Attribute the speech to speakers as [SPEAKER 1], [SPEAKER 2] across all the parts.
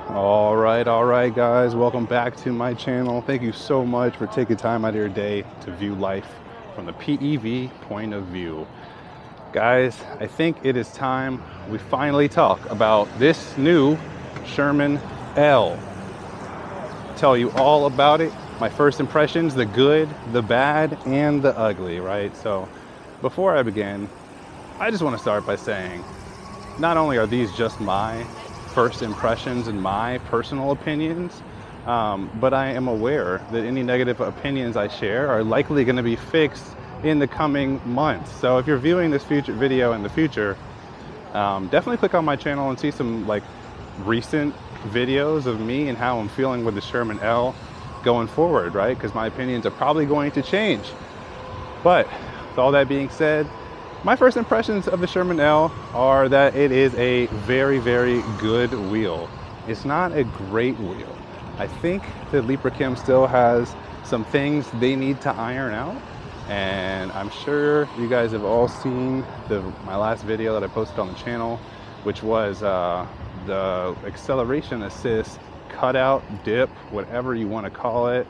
[SPEAKER 1] All right, guys, welcome back to my channel. Thank you so much for taking time out of your day to view life from the PEV point of view. Guys, I think it is time we finally talk about this new Sherman L. Tell you all about it, my first impressions, the good, the bad, and the ugly, right? So before I begin, I just want to start by saying, not only are these just my first impressions and my personal opinions, but I am aware that any negative opinions I share are likely going to be fixed in the coming months. So if you're viewing this future video in the future, definitely click on my channel and see some like recent videos of me and how I'm feeling with the Sherman L going forward, right? Because my opinions are probably going to change. But with all that being said, my first impressions of the Sherman L are that it is a very, very good wheel. It's not a great wheel. I think that Leatt still has some things they need to iron out. And I'm sure you guys have all seen my last video that I posted on the channel, which was the acceleration assist cutout dip, whatever you want to call it.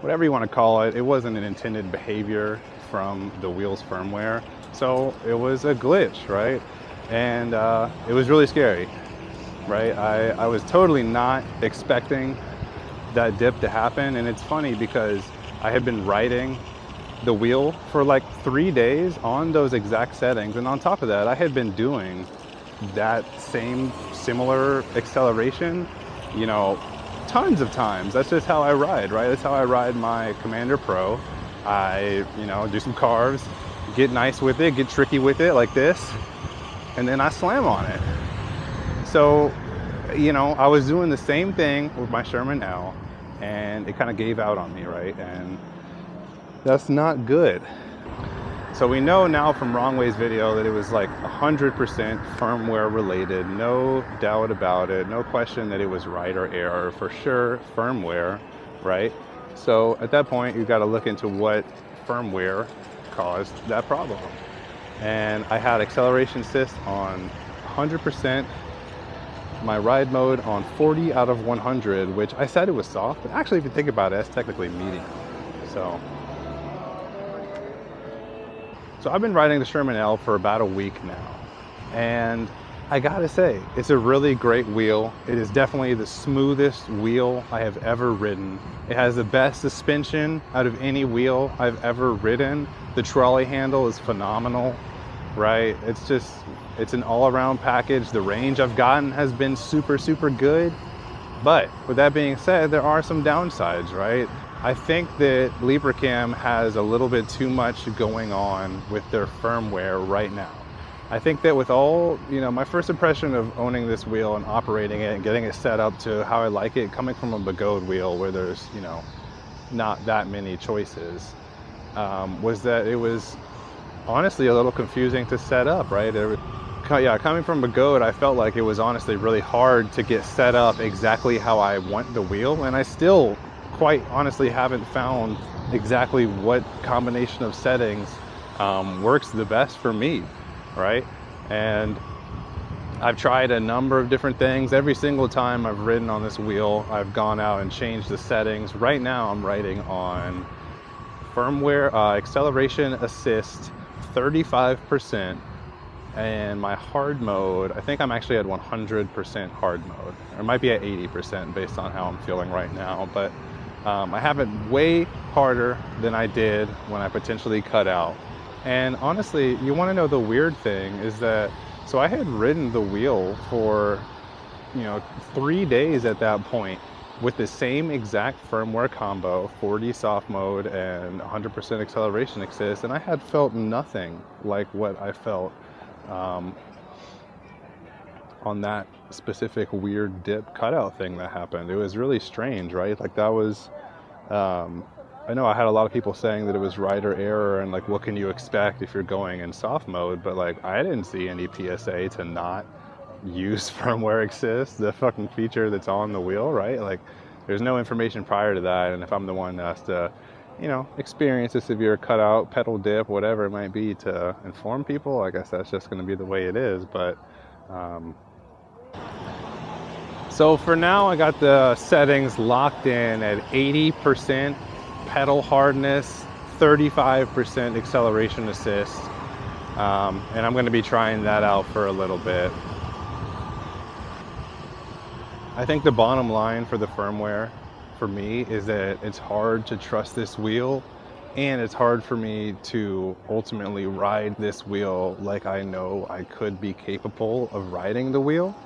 [SPEAKER 1] Whatever you want to call it, it wasn't an intended behavior from the wheel's firmware, so it was a glitch, right? And it was really scary, right? I was totally not expecting that dip to happen. And it's funny because I had been riding the wheel for like 3 days on those exact settings, and on top of that I had been doing that same similar acceleration, you know, tons of times. That's just how I ride, right? That's how I ride my Commander Pro. I, do some carves, get nice with it, get tricky with it like this, and then I slam on it. So, I was doing the same thing with my Sherman L, and it kind of gave out on me, right? And that's not good. So we know now from Wrong Way's video that it was like 100% firmware related, no doubt about it, no question that it was right or error, for sure firmware, right? So at that point, you've got to look into what firmware caused that problem. And I had acceleration assist on 100%, my ride mode on 40 out of 100, which I said it was soft, but actually if you think about it, it's technically medium. So I've been riding the Sherman L for about a week now, and I gotta say, it's a really great wheel. It is definitely the smoothest wheel I have ever ridden. It has the best suspension out of any wheel I've ever ridden. The trolley handle is phenomenal, right? It's an all-around package. The range I've gotten has been super, super good. But with that being said, there are some downsides, right? I think that Leatt has a little bit too much going on with their firmware right now. I think that with all, my first impression of owning this wheel and operating it and getting it set up to how I like it, coming from a Gaurds wheel where there's, not that many choices, was that it was honestly a little confusing to set up, right? Coming from a Gaurds, I felt like it was honestly really hard to get set up exactly how I want the wheel, and I still quite honestly haven't found exactly what combination of settings works the best for me, right? And I've tried a number of different things. Every single time I've ridden on this wheel, I've gone out and changed the settings. Right now I'm riding on firmware acceleration assist 35%, and my hard mode, I think I'm actually at 100% hard mode, or it might be at 80% based on how I'm feeling right now. But I have it way harder than I did when I potentially cut out. And honestly, you want to know the weird thing is that, so I had ridden the wheel for, 3 days at that point with the same exact firmware combo, 40 soft mode and 100% acceleration assist, and I had felt nothing like what I felt on that specific weird dip cutout thing that happened. It was really strange, right? Like that was, I know I had a lot of people saying that it was right or error and like, what can you expect if you're going in soft mode? But like, I didn't see any PSA to not use firmware assist, the fucking feature that's on the wheel, right? Like there's no information prior to that. And if I'm the one that has to, experience a severe cutout, pedal dip, whatever it might be to inform people, I guess that's just going to be the way it is. But So for now, I got the settings locked in at 80% pedal hardness, 35% acceleration assist. And I'm going to be trying that out for a little bit. I think the bottom line for the firmware for me is that it's hard to trust this wheel, and it's hard for me to ultimately ride this wheel like I know I could be capable of riding the wheel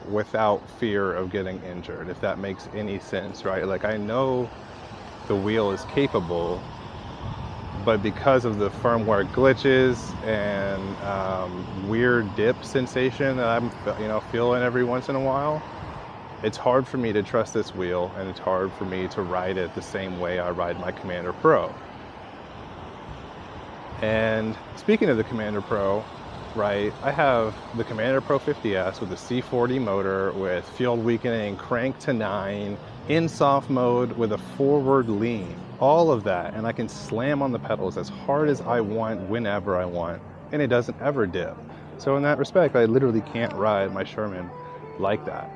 [SPEAKER 1] without fear of getting injured, if that makes any sense, right? Like, I know the wheel is capable, but because of the firmware glitches and weird dip sensation that I'm feeling every once in a while, it's hard for me to trust this wheel, and it's hard for me to ride it the same way I ride my Commander Pro. And speaking of the Commander Pro, right, I have the Commander Pro 50S with a C40 motor with field weakening cranked to 9, in soft mode with a forward lean, all of that, and I can slam on the pedals as hard as I want, whenever I want, and it doesn't ever dip. So in that respect, I literally can't ride my Sherman like that.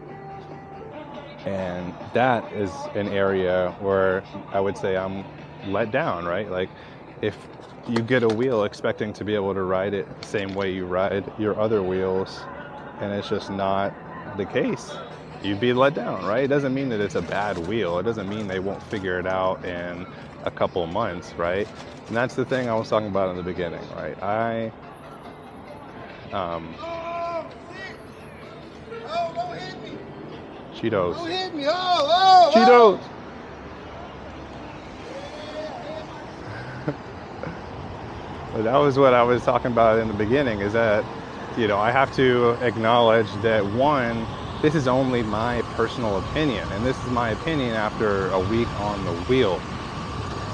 [SPEAKER 1] And that is an area where I would say I'm let down, right? Like, if you get a wheel expecting to be able to ride it the same way you ride your other wheels, and it's just not the case, you'd be let down, right? It doesn't mean that it's a bad wheel. It doesn't mean they won't figure it out in a couple months, right? And that's the thing I was talking about in the beginning, right? Cheetos.
[SPEAKER 2] Don't hit me! Oh!
[SPEAKER 1] Cheetos! But that was what I was talking about in the beginning, is that, I have to acknowledge that, one, this is only my personal opinion, and this is my opinion after a week on the wheel.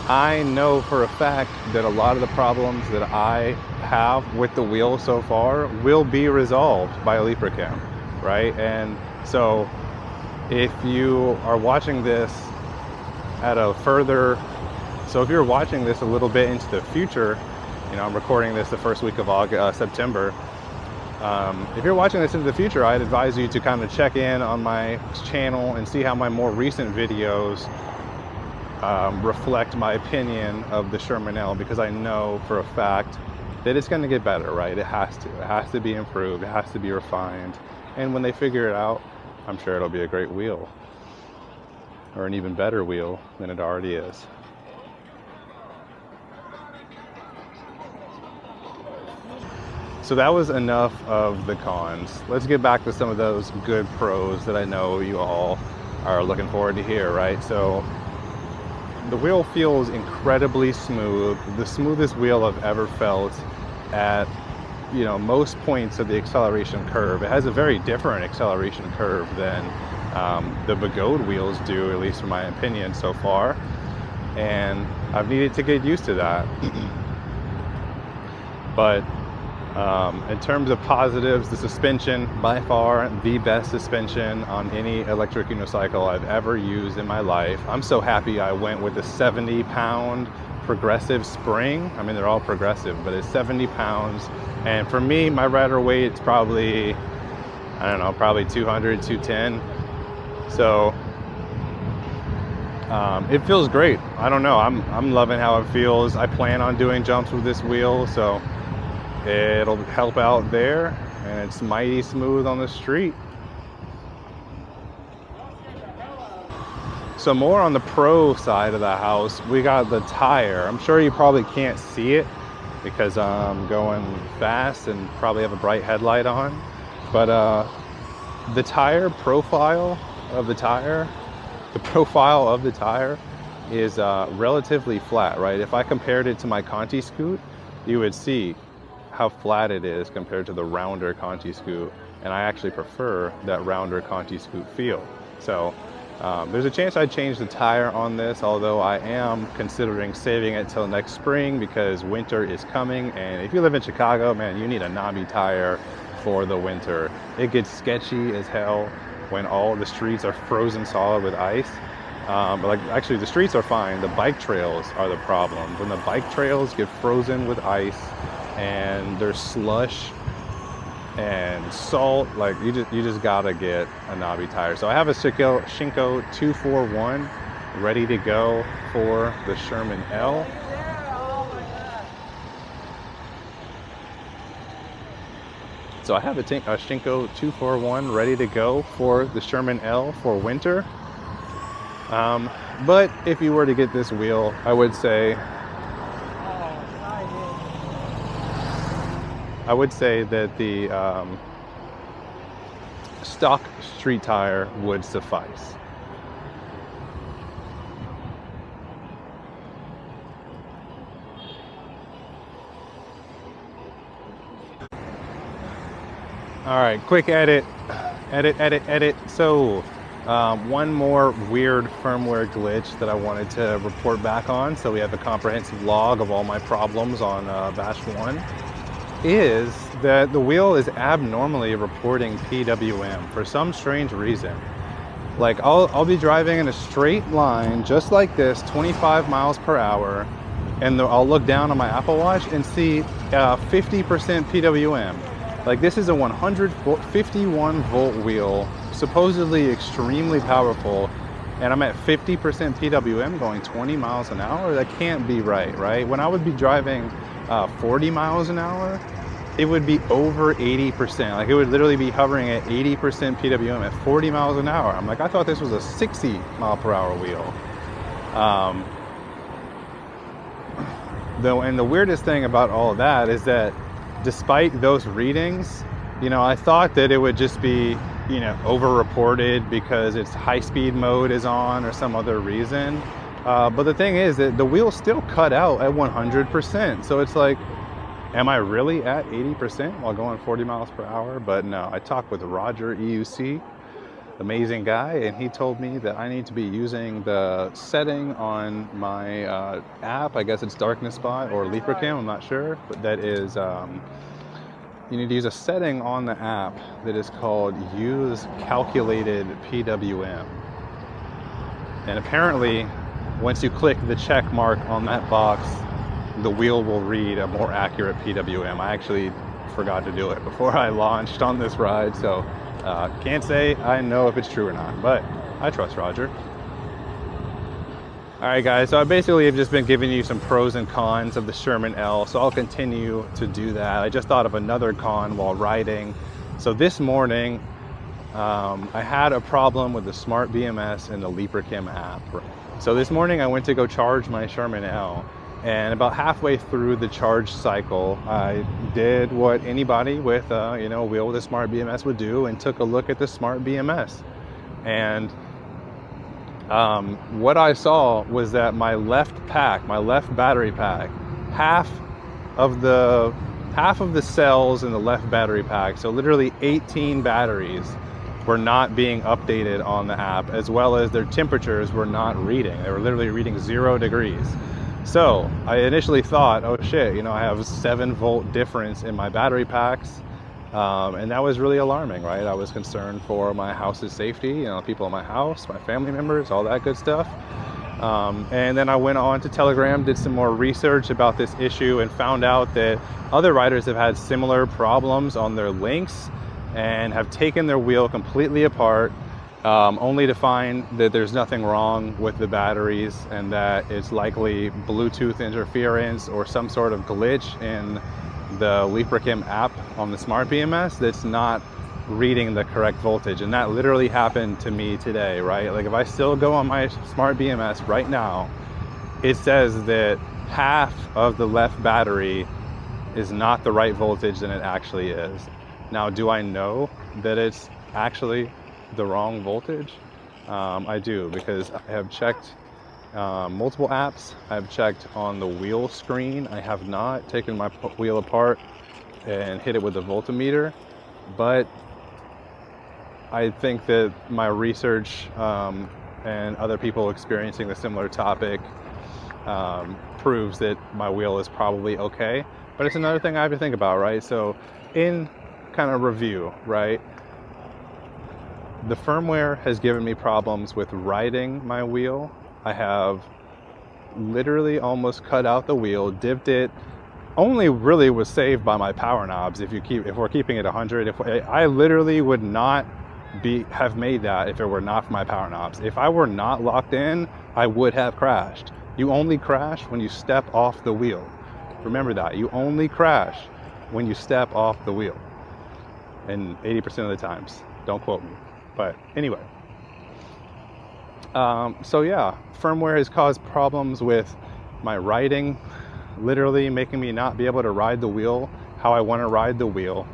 [SPEAKER 1] I know for a fact that a lot of the problems that I have with the wheel so far will be resolved by Lipracam, right? And so if you are watching this if you're watching this a little bit into the future, I'm recording this the first week of September. If you're watching this into the future, I'd advise you to kind of check in on my channel and see how my more recent videos reflect my opinion of the Sherman L, because I know for a fact that it's going to get better, right? It has to be improved, it has to be refined, and when they figure it out, I'm sure it'll be a great wheel, or an even better wheel than it already is. So that was enough of the cons. Let's get back to some of those good pros that I know you all are looking forward to hear, right? So the wheel feels incredibly smooth, the smoothest wheel I've ever felt at most points of the acceleration curve. It has a very different acceleration curve than the Gaurds wheels do, at least in my opinion so far, and I've needed to get used to that. But in terms of positives, the suspension, by far the best suspension on any electric unicycle I've ever used in my life. I'm so happy I went with a 70-pound progressive spring. I mean, they're all progressive, but it's 70 pounds. And for me, my rider weight's probably, probably 200, 210. So it feels great. I don't know, I'm loving how it feels. I plan on doing jumps with this wheel, so it'll help out there, and it's mighty smooth on the street. So more on the pro side of the house, we got the tire. I'm sure you probably can't see it because I'm going fast and probably have a bright headlight on, but the tire profile of the tire, is relatively flat, right? If I compared it to my Conti Scoot, you would see how flat it is compared to the rounder Conti Scoot, and I actually prefer that rounder Conti Scoot feel. So there's a chance I'd change the tire on this, although I am considering saving it till next spring because winter is coming, and if you live in Chicago, man, you need a knobby tire for the winter. It gets sketchy as hell when all the streets are frozen solid with ice. But actually the streets are fine, the bike trails are the problem. When the bike trails get frozen with ice and there's slush and salt. Like you just gotta get a knobby tire. So I have a Shinko 241 ready to go for the Sherman L. So I have a Shinko 241 ready to go for the Sherman L for winter. But if you were to get this wheel, I would say that the stock street tire would suffice. All right, quick edit. So one more weird firmware glitch that I wanted to report back on, so we have a comprehensive log of all my problems on batch 1, is that the wheel is abnormally reporting PWM for some strange reason. Like I'll be driving in a straight line just like this, 25 miles per hour, and I'll look down on my Apple Watch and see 50% PWM. Like this is a 151 volt wheel, supposedly extremely powerful, and I'm at 50% PWM going 20 miles an hour. That can't be right? When I would be driving 40 miles an hour, it would be over 80%. Like it would literally be hovering at 80% PWM at 40 miles an hour. I'm like, I thought this was a 60 mile per hour wheel. And the weirdest thing about all of that is that despite those readings, I thought that it would just be, over-reported because its high-speed mode is on or some other reason. But the thing is that the wheel still cut out at 100%. So it's like, am I really at 80% while going 40 miles per hour? But no, I talked with Roger EUC, amazing guy, and he told me that I need to be using the setting on my app. I guess it's Darkness Spot or Leatt, I'm not sure, but that is, you need to use a setting on the app that is called Use Calculated PWM. And apparently, once you click the check mark on that box, the wheel will read a more accurate PWM. I actually forgot to do it before I launched on this ride, so can't say I know if it's true or not, but I trust Roger. All right, guys, so I basically have just been giving you some pros and cons of the Sherman L, so I'll continue to do that. I just thought of another con while riding. So this morning, I had a problem with the Smart BMS and the Leatt app. So this morning I went to go charge my Sherman L, and about halfway through the charge cycle, I did what anybody with a wheel with a Smart BMS would do and took a look at the Smart BMS. And what I saw was that my left battery pack, half of the cells in the left battery pack, so literally 18 batteries, were not being updated on the app, as well as their temperatures were not reading. They were literally reading 0 degrees. So I initially thought, oh shit, I have 7 volt difference in my battery packs. And that was really alarming, right? I was concerned for my house's safety, people in my house, my family members, all that good stuff. And then I went on to Telegram, did some more research about this issue, and found out that other riders have had similar problems on their links and have taken their wheel completely apart, only to find that there's nothing wrong with the batteries and that it's likely Bluetooth interference or some sort of glitch in the Leatt app on the Smart BMS that's not reading the correct voltage. And that literally happened to me today, right? Like if I still go on my Smart BMS right now, it says that half of the left battery is not the right voltage than it actually is. Now, do I know that it's actually the wrong voltage? I do, because I have checked multiple apps. I've checked on the wheel screen. I have not taken my wheel apart and hit it with a voltmeter, but I think that my research and other people experiencing the similar topic proves that my wheel is probably okay. But it's another thing I have to think about, right? So in kind of review, right? The firmware has given me problems with riding my wheel. I have literally almost cut out the wheel, dipped it only really was saved by my power knobs. If we're keeping it 100, I literally would not have made that if it were not for my power knobs. If I were not locked in, I would have crashed. You only crash when you step off the wheel. Remember that. You only crash when you step off the wheel. And 80% of the times. Don't quote me. But anyway. So yeah, firmware has caused problems with my riding, literally making me not be able to ride the wheel how I want to ride the wheel.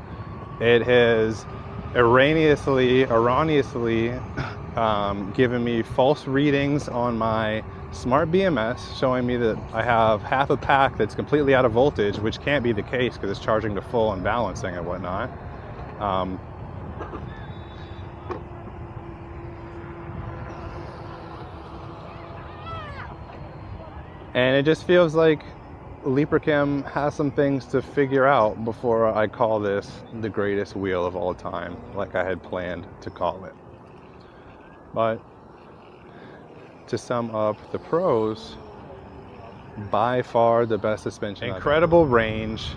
[SPEAKER 1] It has erroneously given me false readings on my smart BMS, showing me that I have half a pack that's completely out of voltage, which can't be the case because it's charging to full and balancing and whatnot. And it just feels like Leatt has some things to figure out before I call this the greatest wheel of all time, like I had planned to call it. But to sum up the pros, by far the best suspension. Incredible range.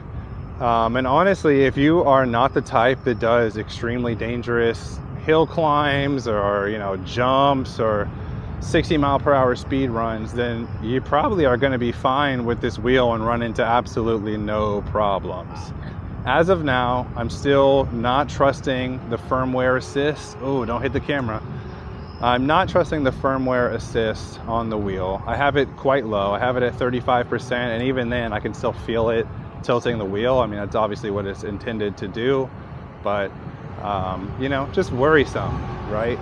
[SPEAKER 1] And honestly, if you are not the type that does extremely dangerous hill climbs or, you know, jumps or 60-mile-per-hour speed runs, then you probably are going to be fine with this wheel and run into absolutely no problems. As of now, I'm still not trusting the firmware assist. Oh, don't hit the camera. I'm not trusting the firmware assist on the wheel. I have it quite low. I have it at 35%, and even then I can still feel it tilting the wheel. I mean, that's obviously what it's intended to do, but you know, just worrisome, right?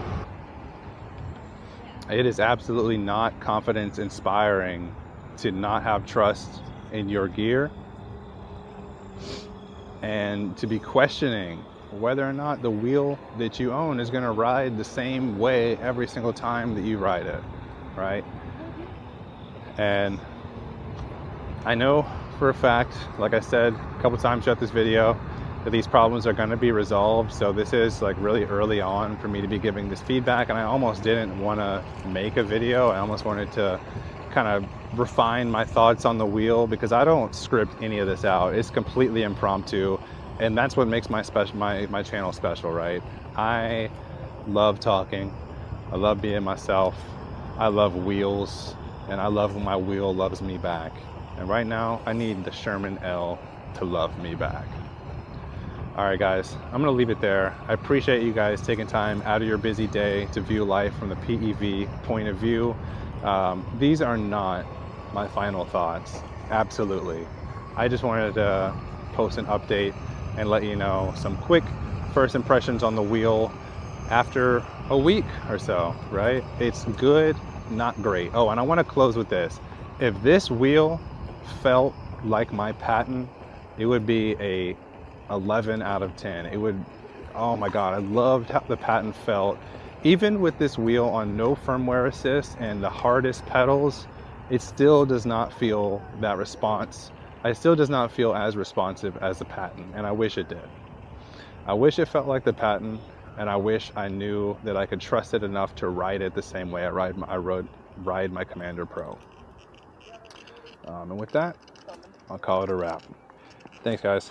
[SPEAKER 1] It is absolutely not confidence inspiring to not have trust in your gear and to be questioning whether or not the wheel that you own is going to ride the same way every single time that you ride it, right? And I know for a fact, like I said a couple times throughout this video, that these problems are going to be resolved. So this is like really early on for me to be giving this feedback, and I almost didn't want to make a video. I almost wanted to kind of refine my thoughts on the wheel because I don't script any of this out. It's completely impromptu, and that's what makes my channel special, right? I love talking. I love being myself. I love wheels, and I love when my wheel loves me back. And right now, I need the Sherman L to love me back. All right, guys, I'm gonna leave it there. I appreciate you guys taking time out of your busy day to view life from the PEV point of view. These are not my final thoughts, absolutely. I just wanted to post an update and let you know some quick first impressions on the wheel after a week or so, right? It's good, not great. Oh, and I wanna close with this. If this wheel felt like my patent, it would be a 11 out of 10. It would, oh my God, I loved how the patent felt. Even with this wheel on no firmware assist and the hardest pedals, it still does not feel that response. It still does not feel as responsive as the patent, and I wish it did. I wish it felt like the patent, and I wish I knew that I could trust it enough to ride it the same way I ride my Commander Pro. And with that, I'll call it a wrap. Thanks, guys.